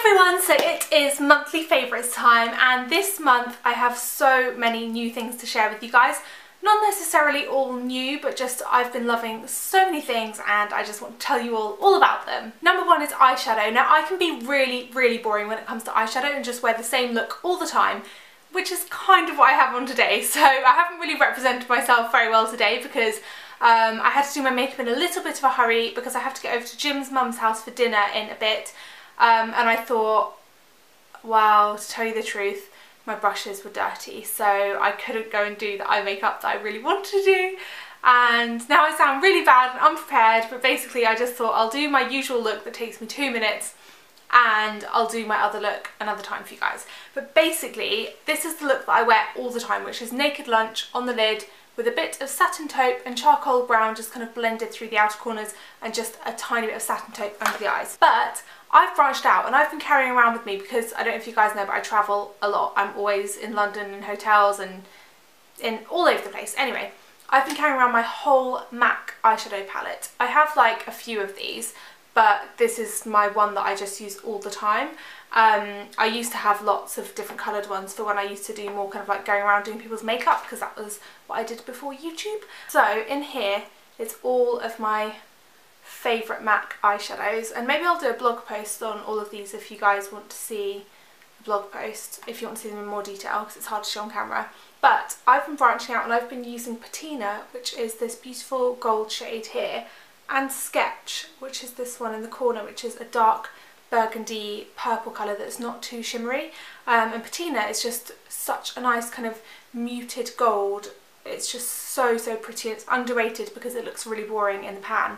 everyone, so it is monthly favourites time, and this month I have so many new things to share with you guys. Not necessarily all new, but just I've been loving so many things and I just want to tell you all about them. Number one is eyeshadow. Now I can be really boring when it comes to eyeshadow and just wear the same look all the time, which is kind of what I have on today. So I haven't really represented myself very well today because I had to do my makeup in a little bit of a hurry because I have to get over to Jim's mum's house for dinner in a bit. And I thought, wow, to tell you the truth, my brushes were dirty, so I couldn't go and do the eye makeup that I really wanted to do. And now I sound really bad and unprepared, but basically I just thought I'll do my usual look that takes me 2 minutes and I'll do my other look another time for you guys. But basically this is the look that I wear all the time, which is naked lunch on the lid with a bit of satin taupe and charcoal brown just kind of blended through the outer corners and just a tiny bit of satin taupe under the eyes. But I've branched out and I've been carrying around with me because I don't know if you guys know, but I travel a lot. I'm always in London in hotels and in all over the place. Anyway, I've been carrying around my whole MAC eyeshadow palette. I have like a few of these, but this is my one that I just use all the time. I used to have lots of different coloured ones for when I used to do more kind of like going around doing people's makeup, because that was what I did before YouTube. So in here it's all of my favourite MAC eyeshadows, and maybe I'll do a blog post on all of these if you guys want to see a blog post, if you want to see them in more detail, because it's hard to show on camera. But I've been branching out and I've been using Patina, which is this beautiful gold shade here, and Sketch, which is this one in the corner, which is a dark burgundy purple colour that's not too shimmery. And Patina is just such a nice kind of muted gold. It's just so pretty. It's underrated because it looks really boring in the pan.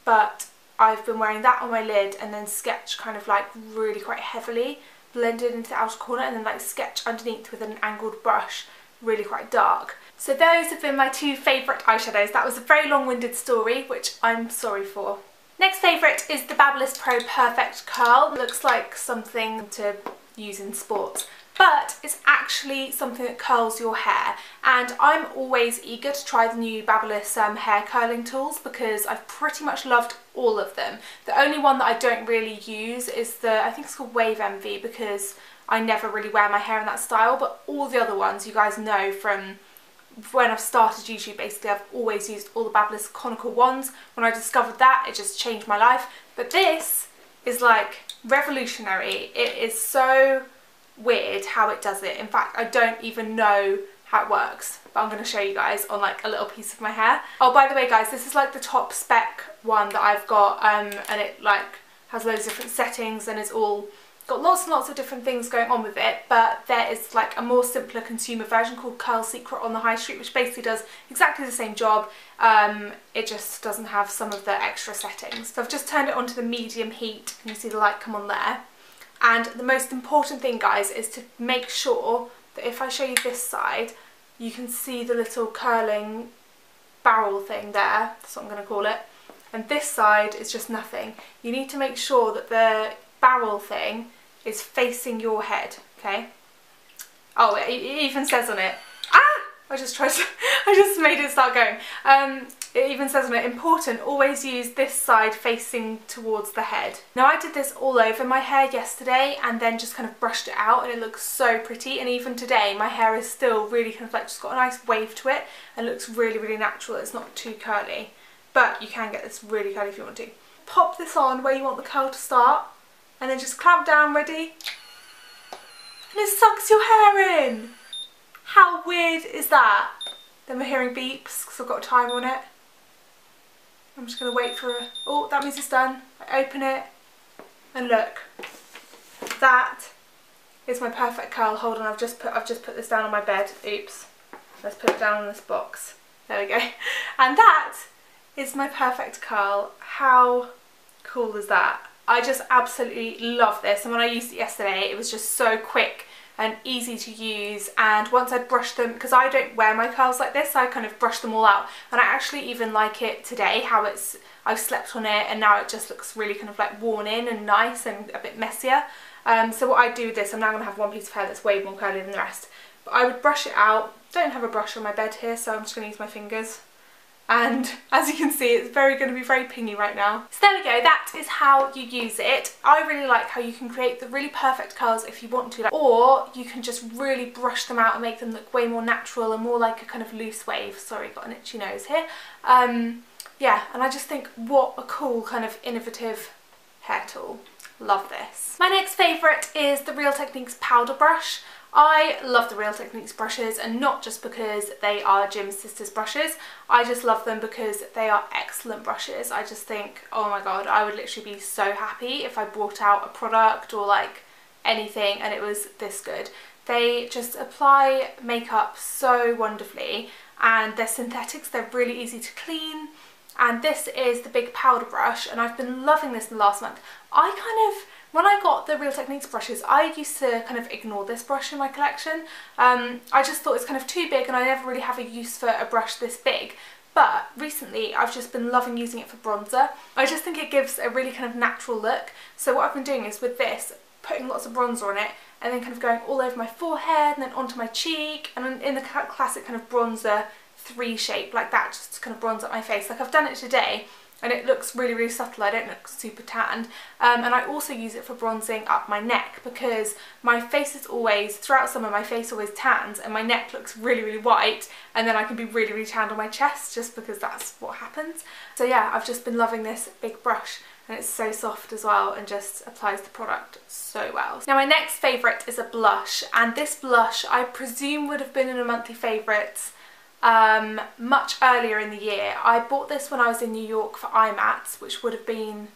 But I've been wearing that on my lid, and then Sketch kind of like really quite heavily blended into the outer corner, and then like Sketch underneath with an angled brush, really quite dark. So those have been my two favourite eyeshadows. That was a very long-winded story, which I'm sorry for. Next favourite is the Babyliss Pro Perfect Curl. It looks like something to use in sports, but it's actually something that curls your hair, and I'm always eager to try the new Babyliss hair curling tools because I've pretty much loved all of them. The only one that I don't really use is the, I think it's called Wave Envy, because I never really wear my hair in that style, but all the other ones you guys know from when I've started YouTube. Basically I've always used all the Babyliss conical ones. When I discovered that, it just changed my life. But this is like revolutionary. It is so weird how it does it. In fact, I don't even know how it works, but I'm going to show you guys on like a little piece of my hair. Oh, by the way guys, this is like the top spec one that I've got, and it like has loads of different settings and it's all got lots and lots of different things going on with it. But there is like a more simpler consumer version called Curl Secret on the high street, which basically does exactly the same job. It just doesn't have some of the extra settings. So I've just turned it onto the medium heat and you see the light come on there. And the most important thing guys is to make sure that if I show you this side, you can see the little curling barrel thing there. That's what I'm going to call it. And this side is just nothing. You need to make sure that the barrel thing is facing your head, okay? Oh, it even says on it, I just made it start going. It even says on it, important, always use this side facing towards the head. Now I did this all over my hair yesterday and then just kind of brushed it out, and it looks so pretty. And even today my hair is still really kind of like just got a nice wave to it and looks really natural. It's not too curly, but you can get this really curly if you want to. Pop this on where you want the curl to start and then just clamp down, ready? And it sucks your hair in! How weird is that? Then we're hearing beeps because I've got a timer on it. I'm just going to wait for oh, that means it's done. I open it and look. That is my perfect curl. Hold on, I've just put this down on my bed. Oops. Let's put it down in this box. There we go. And that is my perfect curl. How cool is that? I just absolutely love this, and when I used it yesterday it was just so quick and easy to use. And once I brushed them, because I don't wear my curls like this, I kind of brush them all out, and I actually even like it today how I've slept on it and now it just looks really kind of like worn in and nice and a bit messier. So what I do with this, I'm now going to have one piece of hair that's way more curly than the rest, but I would brush it out. Don't have a brush on my bed here, so I'm just going to use my fingers and as you can see it's going to be very pingy right now. So there we go, that is how you use it. I really like how you can create the really perfect curls if you want to, or you can just really brush them out and make them look way more natural and more like a kind of loose wave. Sorry, got an itchy nose here. Yeah, and I just think what a cool kind of innovative hair tool. Love this. My next favourite is the Real Techniques powder brush. I love the Real Techniques brushes, and not just because they are Jim's sister's brushes. I just love them because they are excellent brushes. I just think, oh my god, I would literally be so happy if I brought out a product or like anything and it was this good. They just apply makeup so wonderfully, and they're synthetics, they're really easy to clean. And this is the big powder brush, and I've been loving this in the last month. When I got the Real Techniques brushes, I used to kind of ignore this brush in my collection. I just thought it's kind of too big and I never really have a use for a brush this big. But recently I've just been loving using it for bronzer. I just think it gives a really kind of natural look. So what I've been doing is with this, putting lots of bronzer on it and then kind of going all over my forehead and then onto my cheek, and in the classic kind of bronzer 3 shape like that, just to kind of bronze up my face. Like I've done it today and it looks really, really subtle. I don't look super tanned. And I also use it for bronzing up my neck, because my face is always, throughout summer, my face always tans and my neck looks really, really white, and then I can be really, really tanned on my chest just because that's what happens. So yeah, I've just been loving this big brush, and it's so soft as well and just applies the product so well. Now my next favourite is a blush, and this blush I presume would have been in a monthly favourites much earlier in the year. I bought this when I was in New York for IMATS, which would have been,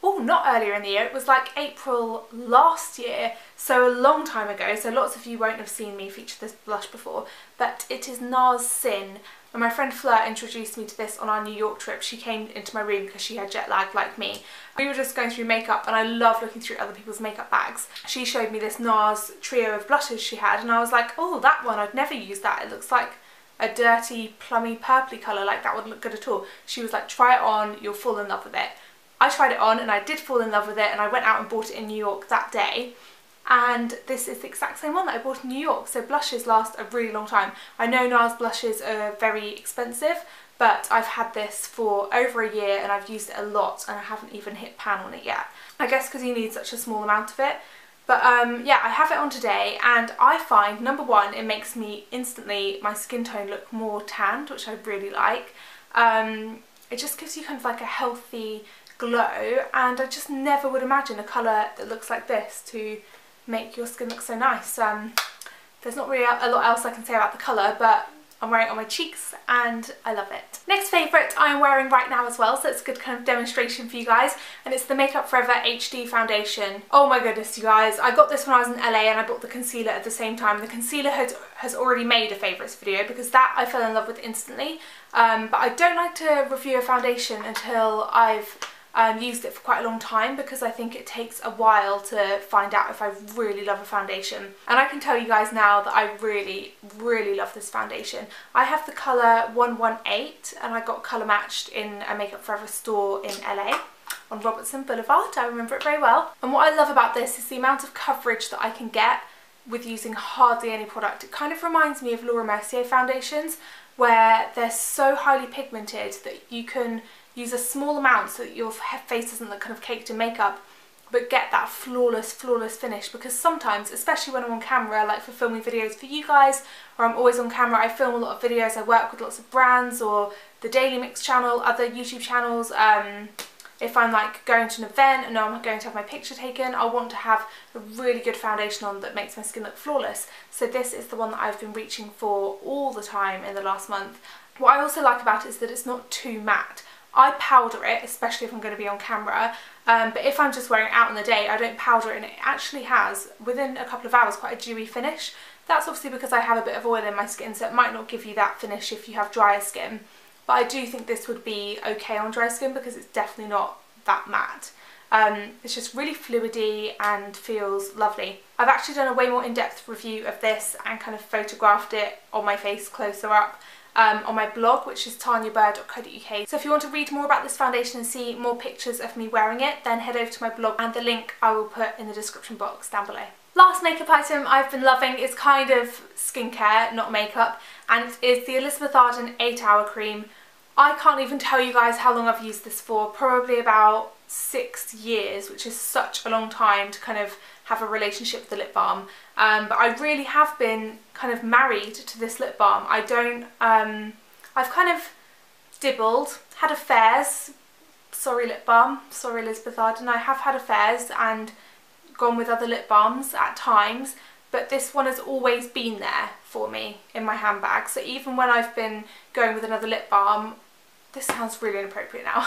oh, not earlier in the year, it was like April last year, so a long time ago, so lots of you won't have seen me feature this blush before, but it is NARS Sin, and my friend Fleur introduced me to this on our New York trip. She came into my room because she had jet lag like me. We were just going through makeup, and I love looking through other people's makeup bags. She showed me this NARS trio of blushes she had, and I was like, oh, that one, I'd never use that, it looks like a dirty, plummy, purpley colour, like that wouldn't look good at all. She was like, try it on, you'll fall in love with it. I tried it on and I did fall in love with it, and I went out and bought it in New York that day. And this is the exact same one that I bought in New York. So blushes last a really long time. I know NARS blushes are very expensive, but I've had this for over a year and I've used it a lot, and I haven't even hit pan on it yet. I guess because you need such a small amount of it. But yeah, I have it on today, and I find, number one, it makes me instantly, my skin tone look more tanned, which I really like. It just gives you kind of like a healthy glow, and I just never would imagine a colour that looks like this to make your skin look so nice. There's not really a lot else I can say about the colour, but I'm wearing it on my cheeks and I love it. Next favourite I'm wearing right now as well, so it's a good kind of demonstration for you guys, and it's the Makeup Forever HD foundation. Oh my goodness, you guys, I got this when I was in LA and I bought the concealer at the same time. The concealer has already made a favourites video because that I fell in love with instantly, but I don't like to review a foundation until I've used it for quite a long time, because I think it takes a while to find out if I really love a foundation. And I can tell you guys now that I really, really love this foundation. I have the colour 118 and I got colour matched in a Makeup Forever store in LA on Robertson Boulevard. I remember it very well. And what I love about this is the amount of coverage that I can get with using hardly any product. It kind of reminds me of Laura Mercier foundations, where they're so highly pigmented that you can use a small amount so that your face doesn't look kind of caked in makeup, but get that flawless, flawless finish. Because sometimes, especially when I'm on camera, like for filming videos for you guys, or I'm always on camera, I film a lot of videos, I work with lots of brands, or the Daily Mix channel, other YouTube channels. If I'm like going to an event and know I'm going to have my picture taken, I want to have a really good foundation on that makes my skin look flawless. So this is the one that I've been reaching for all the time in the last month. What I also like about it is that it's not too matte. I powder it, especially if I'm going to be on camera, but if I'm just wearing it out in the day, I don't powder it, and it actually has, within a couple of hours, quite a dewy finish. That's obviously because I have a bit of oil in my skin, so it might not give you that finish if you have drier skin. But I do think this would be okay on dry skin because it's definitely not that matte. It's just really fluidy and feels lovely. I've actually done a way more in-depth review of this and kind of photographed it on my face closer up on my blog, which is tanyaburr.co.uk. So if you want to read more about this foundation and see more pictures of me wearing it, then head over to my blog, and the link I will put in the description box down below. Last makeup item I've been loving is kind of skincare, not makeup, and it is the Elizabeth Arden 8 Hour Cream. I can't even tell you guys how long I've used this for, probably about 6 years, which is such a long time to kind of have a relationship with the lip balm. But I really have been kind of married to this lip balm. I don't, I've kind of dibbled, had affairs, sorry lip balm, sorry Elizabeth Arden, I have had affairs and gone with other lip balms at times, but this one has always been there for me in my handbag. So even when I've been going with another lip balm, this sounds really inappropriate now,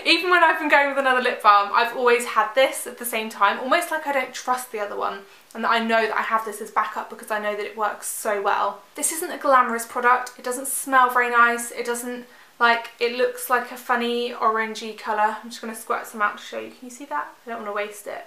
even when I've been going with another lip balm, I've always had this at the same time, almost like I don't trust the other one, and that I know that I have this as backup because I know that it works so well. This isn't a glamorous product, it doesn't smell very nice, it doesn't, like, it looks like a funny orangey colour. I'm just going to squirt some out to show you. Can you see that? I don't want to waste it.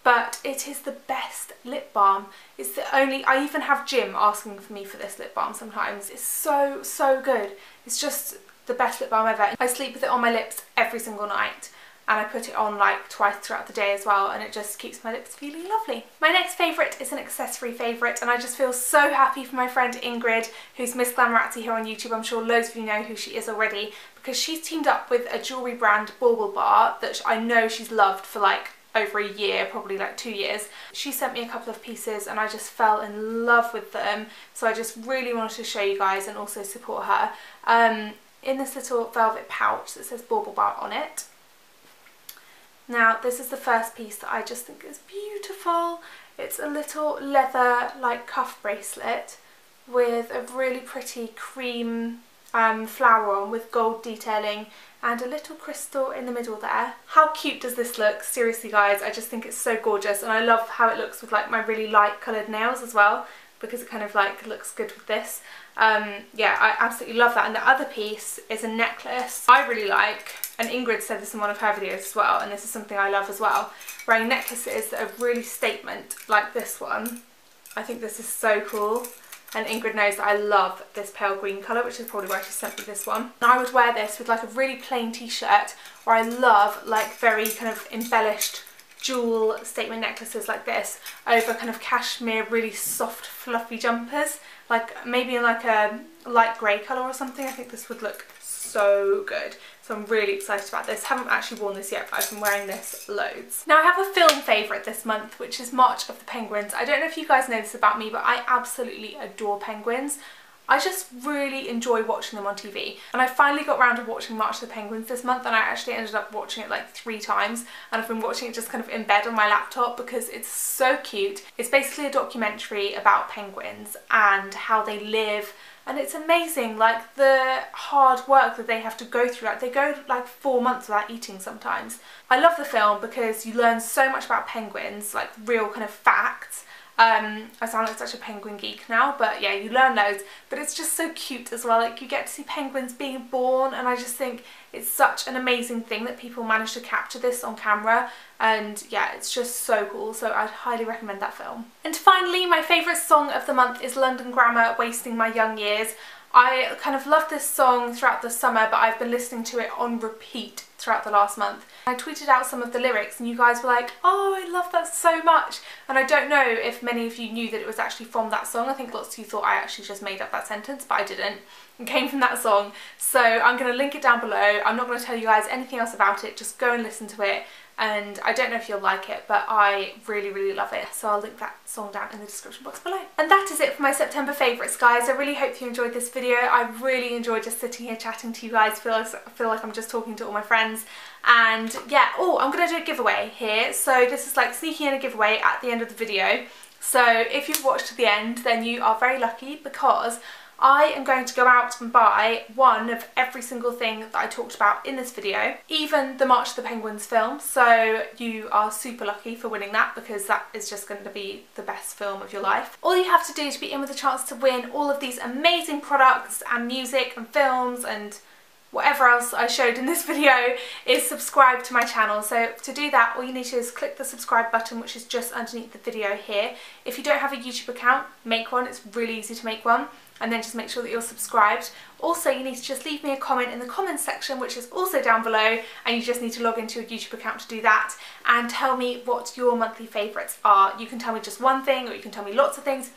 But it is the best lip balm. It's the only, I even have Jim asking for me for this lip balm sometimes. It's so, so good. It's just the best lip balm ever. I sleep with it on my lips every single night, and I put it on like twice throughout the day as well, and it just keeps my lips feeling lovely. My next favourite is an accessory favourite, and I just feel so happy for my friend Ingrid, who's Miss Glamorazzi here on YouTube. I'm sure loads of you know who she is already, because she's teamed up with a jewellery brand, Bauble Bar, that I know she's loved for like over a year, probably like 2 years. She sent me a couple of pieces and I just fell in love with them, so I just really wanted to show you guys and also support her. In this little velvet pouch that says Bauble Bar on it. Now this is the first piece that I just think is beautiful. It's a little leather like cuff bracelet with a really pretty cream flower on with gold detailing and a little crystal in the middle there. How cute does this look? Seriously guys, I just think it's so gorgeous, and I love how it looks with like my really light coloured nails as well, because it kind of like looks good with this. Yeah, I absolutely love that. And the other piece is a necklace I really like, and Ingrid said this in one of her videos as well, and this is something I love as well, wearing necklaces that are really statement like this one. I think this is so cool. And Ingrid knows that I love this pale green colour, which is probably why she sent me this one. And I would wear this with like a really plain t-shirt, or I love like very kind of embellished jewel statement necklaces like this over kind of cashmere, really soft fluffy jumpers, like maybe in like a light grey colour or something. I think this would look so good. So I'm really excited about this. Haven't actually worn this yet, but I've been wearing this loads. Now I have a film favourite this month, which is March of the Penguins. I don't know if you guys know this about me, but I absolutely adore penguins. I just really enjoy watching them on TV. And I finally got around to watching March of the Penguins this month, and I actually ended up watching it like 3 times. And I've been watching it just kind of in bed on my laptop because it's so cute. It's basically a documentary about penguins and how they live. And it's amazing, like the hard work that they have to go through. Like they go like 4 months without eating sometimes. I love the film because you learn so much about penguins, like real kind of facts. I sound like such a penguin geek now, but yeah, you learn loads, but it's just so cute as well. Like you get to see penguins being born, and I just think it's such an amazing thing that people manage to capture this on camera, and yeah, it's just so cool. So I'd highly recommend that film. And finally, my favourite song of the month is London Grammar, Wasting My Young Years. I kind of loved this song throughout the summer, but I've been listening to it on repeat throughout the last month. I tweeted out some of the lyrics and you guys were like, oh, I love that so much. And I don't know if many of you knew that it was actually from that song. I think lots of you thought I actually just made up that sentence, but I didn't. It came from that song. So I'm going to link it down below. I'm not going to tell you guys anything else about it. Just go and listen to it. And I don't know if you'll like it, but I really, really love it. So I'll link that song down in the description box below. And that is it for my September favourites, guys. I really hope you enjoyed this video. I really enjoyed just sitting here chatting to you guys. I feel like I'm just talking to all my friends. And yeah, oh, I'm going to do a giveaway here. So this is like sneaking in a giveaway at the end of the video. So if you've watched to the end, then you are very lucky, because I am going to go out and buy one of every single thing that I talked about in this video, even the March of the Penguins film. So you are super lucky for winning that, because that is just going to be the best film of your life. All you have to do to be in with a chance to win all of these amazing products and music and films and whatever else I showed in this video is subscribe to my channel. So to do that, all you need to do is click the subscribe button, which is just underneath the video here. If you don't have a YouTube account, make one. It's really easy to make one. And then just make sure that you're subscribed. Also, you need to just leave me a comment in the comments section, which is also down below, and you just need to log into your YouTube account to do that, and tell me what your monthly favourites are. You can tell me just one thing, or you can tell me lots of things.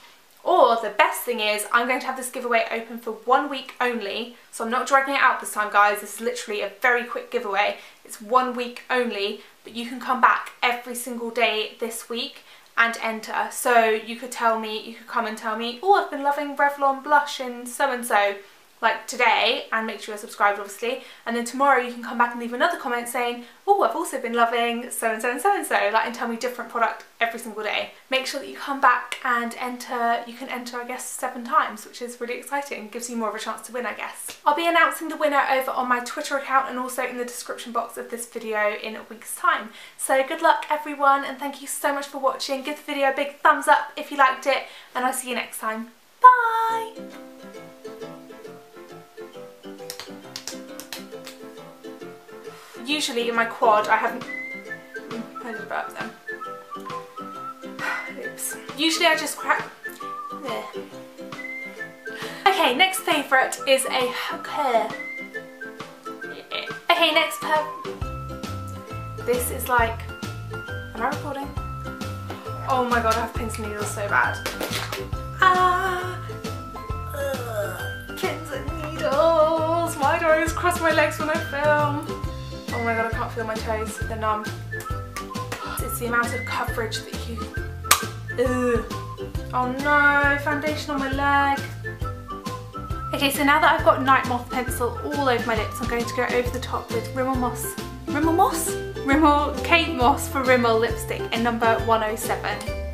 Or the best thing is I'm going to have this giveaway open for 1 week only. So I'm not dragging it out this time, guys. This is literally a very quick giveaway. It's 1 week only, but you can come back every single day this week and enter. So you could come and tell me, oh, I've been loving Revlon blush in so-and-so, like today, and make sure you're subscribed obviously, and then tomorrow you can come back and leave another comment saying, oh, I've also been loving so-and-so and so-and-so, like, and tell me different product every single day. Make sure that you come back and enter. You can enter, I guess, 7 times, which is really exciting. Gives you more of a chance to win, I guess. I'll be announcing the winner over on my Twitter account and also in the description box of this video in a week's time. So good luck everyone, and thank you so much for watching. Give the video a big thumbs up if you liked it, and I'll see you next time. Bye! Usually in my quad I haven't... I did burp them. Oops. Usually I just crack... There. Okay, next favourite is a... Okay, next This is like... Am I recording? Oh my god, I have pins and needles so bad. Pins and needles! Why do I always cross my legs when I film? Oh my god, I can't feel my toes, they're numb. It's the amount of coverage that you... Ugh. Oh no, foundation on my leg. Okay, so now that I've got Night Moth pencil all over my lips, I'm going to go over the top with Kate Moss for Rimmel lipstick in number 107.